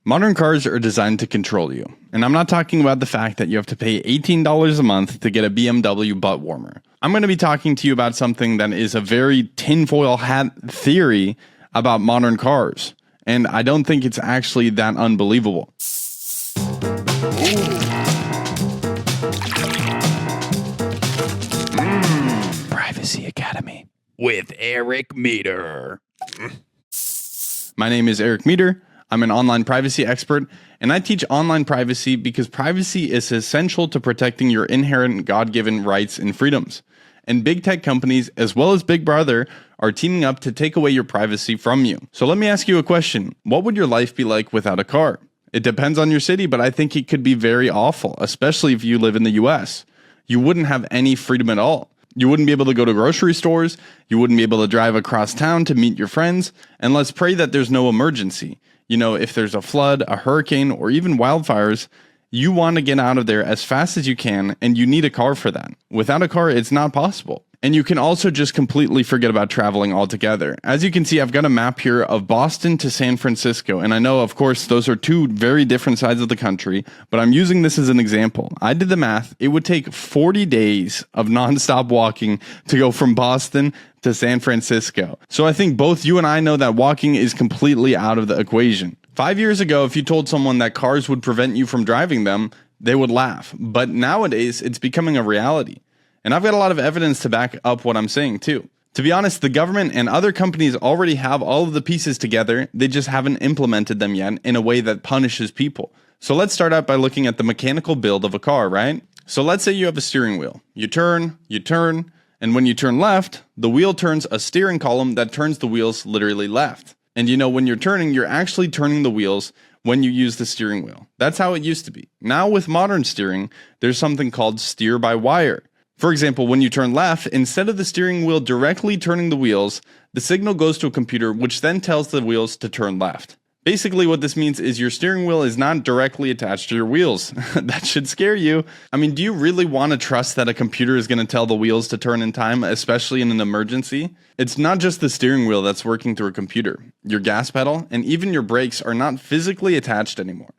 Modern cars are designed to control you. And I'm not talking about the fact that you have to pay $18 a month to get a BMW butt warmer. I'm going to be talking to you about something that is a very tinfoil hat theory about modern cars. And I don't think it's actually that unbelievable. Privacy Academy with Eric Meter. My name is Eric Meter. I'm an online privacy expert, and I teach online privacy because privacy is essential to protecting your inherent God-given rights and freedoms. And big tech companies, as well as Big Brother, are teaming up to take away your privacy from you. So let me ask you a question. What would your life be like without a car? It depends on your city, but I think it could be very awful, especially if you live in the US. You wouldn't have any freedom at all. You wouldn't be able to go to grocery stores. You wouldn't be able to drive across town to meet your friends. And let's pray that there's no emergency. You know, if there's a flood, a hurricane, or even wildfires, you want to get out of there as fast as you can, and you need a car for that. Without a car, it's not possible. And you can also just completely forget about traveling altogether. As you can see, I've got a map here of Boston to San Francisco. And I know, of course, those are two very different sides of the country, but I'm using this as an example. I did the math. It would take 40 days of nonstop walking to go from Boston to San Francisco. So I think both you and I know that walking is completely out of the equation. 5 years ago, if you told someone that cars would prevent you from driving them, they would laugh. But nowadays, it's becoming a reality. And I've got a lot of evidence to back up what I'm saying too. To be honest, the government and other companies already have all of the pieces together. They just haven't implemented them yet in a way that punishes people. So let's start out by looking at the mechanical build of a car, right? So let's say you have a steering wheel. You turn, and when you turn left, the wheel turns a steering column that turns the wheels literally left. And you know, when you're turning, you're actually turning the wheels when you use the steering wheel. That's how it used to be. Now with modern steering, there's something called steer by wire. For example, when you turn left, instead of the steering wheel directly turning the wheels, the signal goes to a computer which then tells the wheels to turn left. Basically, what this means is your steering wheel is not directly attached to your wheels. That should scare you. I mean, do you really want to trust that a computer is going to tell the wheels to turn in time, especially in an emergency? It's not just the steering wheel that's working through a computer. Your gas pedal and even your brakes are not physically attached anymore.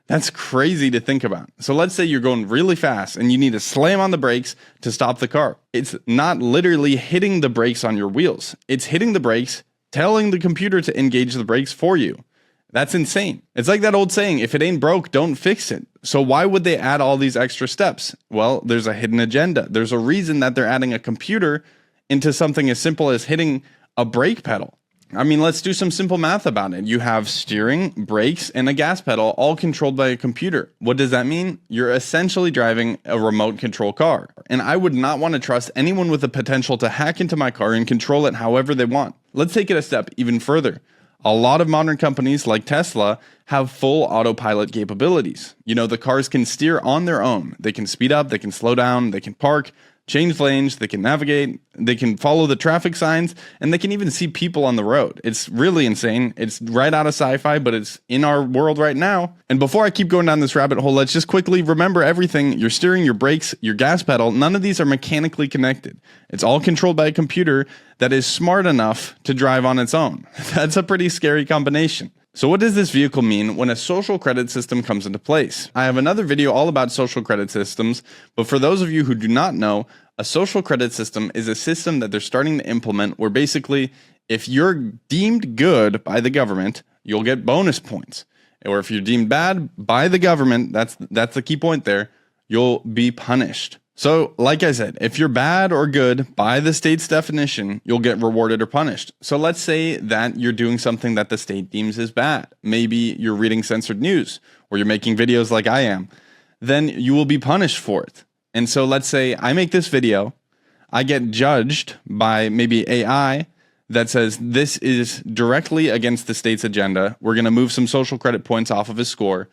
That's crazy to think about. So let's say you're going really fast and you need to slam on the brakes to stop the car. It's not literally hitting the brakes on your wheels. It's hitting the brakes, telling the computer to engage the brakes for you. That's insane. It's like that old saying, if it ain't broke, don't fix it. So why would they add all these extra steps? Well, there's a hidden agenda. There's a reason that they're adding a computer into something as simple as hitting a brake pedal. I mean, let's do some simple math about it. You have steering, brakes, and a gas pedal all controlled by a computer. What does that mean? You're essentially driving a remote control car. And I would not want to trust anyone with the potential to hack into my car and control it however they want. Let's take it a step even further. A lot of modern companies like Tesla have full autopilot capabilities. You know, the cars can steer on their own. They can speed up, they can slow down, they can park, change lanes, they can navigate, they can follow the traffic signs, and they can even see people on the road. It's really insane. It's right out of sci-fi, but it's in our world right now. And before I keep going down this rabbit hole, let's just quickly remember everything. Your steering, your brakes, your gas pedal, none of these are mechanically connected. It's all controlled by a computer that is smart enough to drive on its own. That's a pretty scary combination. So what does this vehicle mean when a social credit system comes into place? I have another video all about social credit systems, but for those of you who do not know, a social credit system is a system that they're starting to implement where basically if you're deemed good by the government, you'll get bonus points. Or if you're deemed bad by the government, that's the key point there, you'll be punished. So, like I said, if you're bad or good by the state's definition, you'll get rewarded or punished. So let's say that you're doing something that the state deems is bad. Maybe you're reading censored news or you're making videos like I am. Then you will be punished for it. And so let's say I make this video, I get judged by maybe AI that says this is directly against the state's agenda. We're going to move some social credit points off of his score.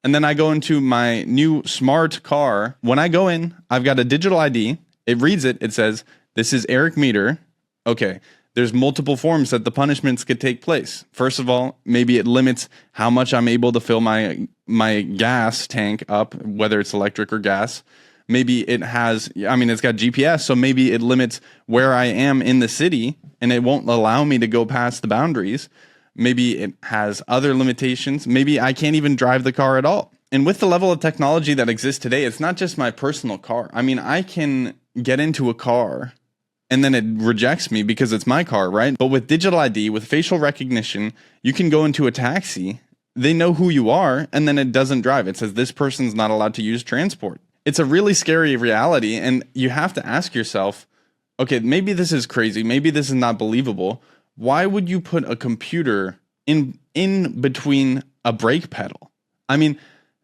And then I go into my new smart car. When I go in, I've got a digital ID. It reads it. It says, this is Eric Meter. Okay, there's multiple forms that the punishments could take place. First of all, maybe it limits how much I'm able to fill my gas tank up, whether it's electric or gas. Maybe it has, it's got GPS, so maybe it limits where I am in the city, and it won't allow me to go past the boundaries. Maybe it has other limitations. Maybe I can't even drive the car at all. And with the level of technology that exists today, it's not just my personal car. I mean, I can get into a car and then it rejects me because it's my car, right? But with digital ID, with facial recognition, you can go into a taxi. They know who you are, and then it doesn't drive. It says this person's not allowed to use transport. It's a really scary reality, and you have to ask yourself, okay, maybe this is crazy. Maybe this is not believable. Why would you put a computer in between a brake pedal? I mean,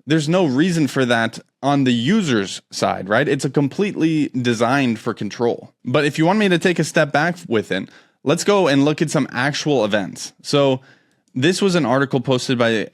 there's no reason for that on the user's side, right? It's a completely designed for control. But if you want me to take a step back with it, let's go and look at some actual events. So this was an article posted by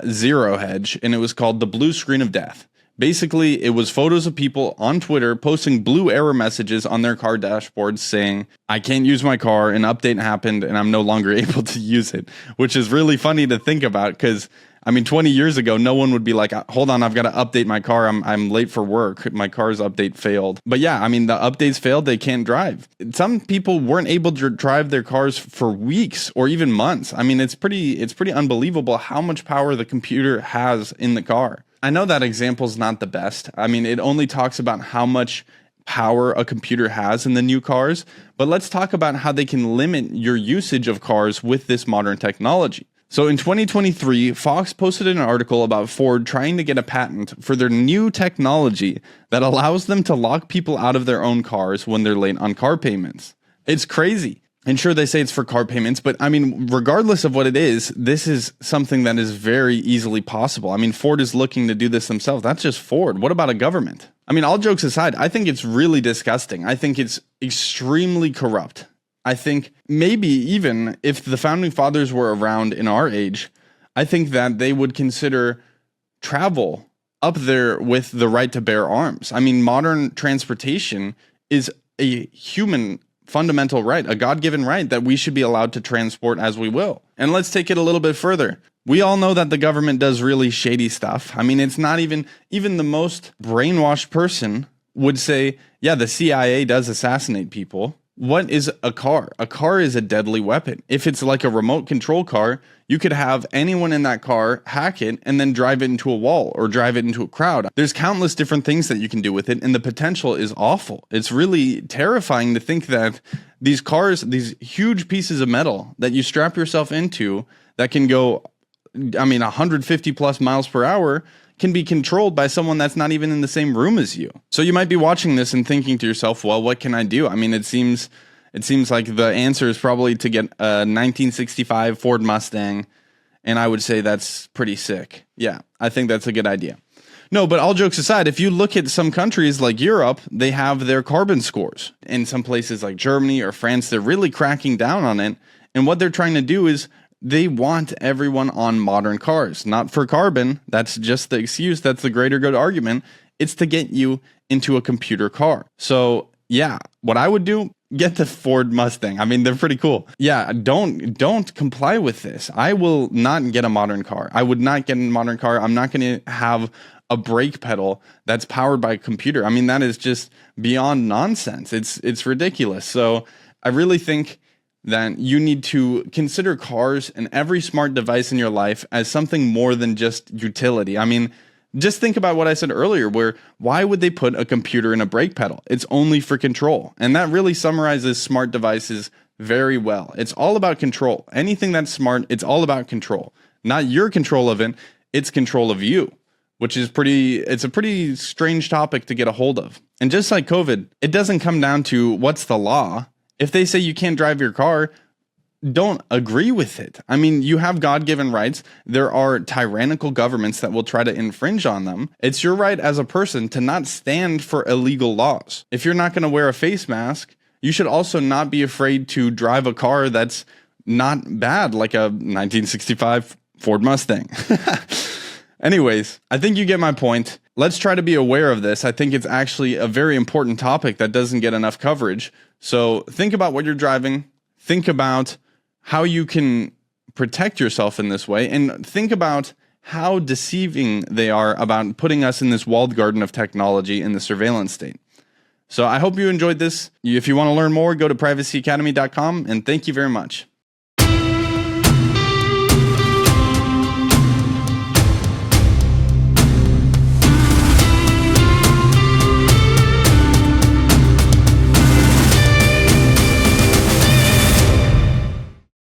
Zero Hedge, and it was called The Blue Screen of Death. Basically, it was photos of people on Twitter posting blue error messages on their car dashboards saying, I can't use my car, an update happened, and I'm no longer able to use it, which is really funny to think about because, I mean, 20 years ago, no one would be like, hold on, I've got to update my car. I'm late for work. My car's update failed. But yeah, I mean, the updates failed. They can't drive. Some people weren't able to drive their cars for weeks or even months. I mean, it's pretty unbelievable how much power the computer has in the car. I know that example is not the best. I mean, it only talks about how much power a computer has in the new cars, but let's talk about how they can limit your usage of cars with this modern technology. So in 2023, Fox posted an article about Ford trying to get a patent for their new technology that allows them to lock people out of their own cars when they're late on car payments. It's crazy. And sure, they say it's for car payments, but I mean, regardless of what it is, this is something that is very easily possible. I mean, Ford is looking to do this themselves. That's just Ford. What about a government? I mean, all jokes aside, I think it's really disgusting. I think it's extremely corrupt. I think maybe even if the founding fathers were around in our age, I think that they would consider travel up there with the right to bear arms. I mean, modern transportation is a human fundamental right, a God-given right that we should be allowed to transport as we will. And let's take it a little bit further. We all know that the government does really shady stuff. I mean, it's not even the most brainwashed person would say, yeah, the CIA does assassinate people. What is a car? A car is a deadly weapon. If it's like a remote control car, you could have anyone in that car hack it and then drive it into a wall or drive it into a crowd. There's countless different things that you can do with it, and the potential is awful. It's really terrifying to think that these cars, these huge pieces of metal that you strap yourself into that can go, I mean, 150 plus miles per hour, can be controlled by someone that's not even in the same room as you. So you might be watching this and thinking to yourself, well, what can I do? I mean, it seems like the answer is probably to get a 1965 Ford Mustang, and I would say that's pretty sick. Yeah, I think that's a good idea. No, but all jokes aside, if you look at some countries like Europe, they have their carbon scores. In some places like Germany or France, they're really cracking down on it, and what they're trying to do is they want everyone on modern cars, not for carbon. That's just the excuse. That's the greater good argument. It's to get you into a computer car. So yeah, what I would do, get the Ford Mustang. I mean, they're pretty cool. Yeah, don't comply with this. I will not get a modern car. I would not get a modern car. I'm not going to have a brake pedal that's powered by a computer. I mean, that is just beyond nonsense. It's ridiculous. So I really think that you need to consider cars and every smart device in your life as something more than just utility. I mean, just think about what I said earlier, where why would they put a computer in a brake pedal? It's only for control. And that really summarizes smart devices very well. It's all about control. Anything that's smart, it's all about control. Not your control of it, it's control of you, which is it's a pretty strange topic to get a hold of. And just like COVID, it doesn't come down to what's the law. If they say you can't drive your car, don't agree with it. I mean, you have God-given rights. There are tyrannical governments that will try to infringe on them. It's your right as a person to not stand for illegal laws. If you're not going to wear a face mask, you should also not be afraid to drive a car that's not bad, like a 1965 Ford Mustang. Anyways, I think you get my point. Let's try to be aware of this. I think it's actually a very important topic that doesn't get enough coverage. So think about what you're driving. Think about how you can protect yourself in this way. And think about how deceiving they are about putting us in this walled garden of technology in the surveillance state. So I hope you enjoyed this. If you want to learn more, go to privacyacademy.com. And thank you very much.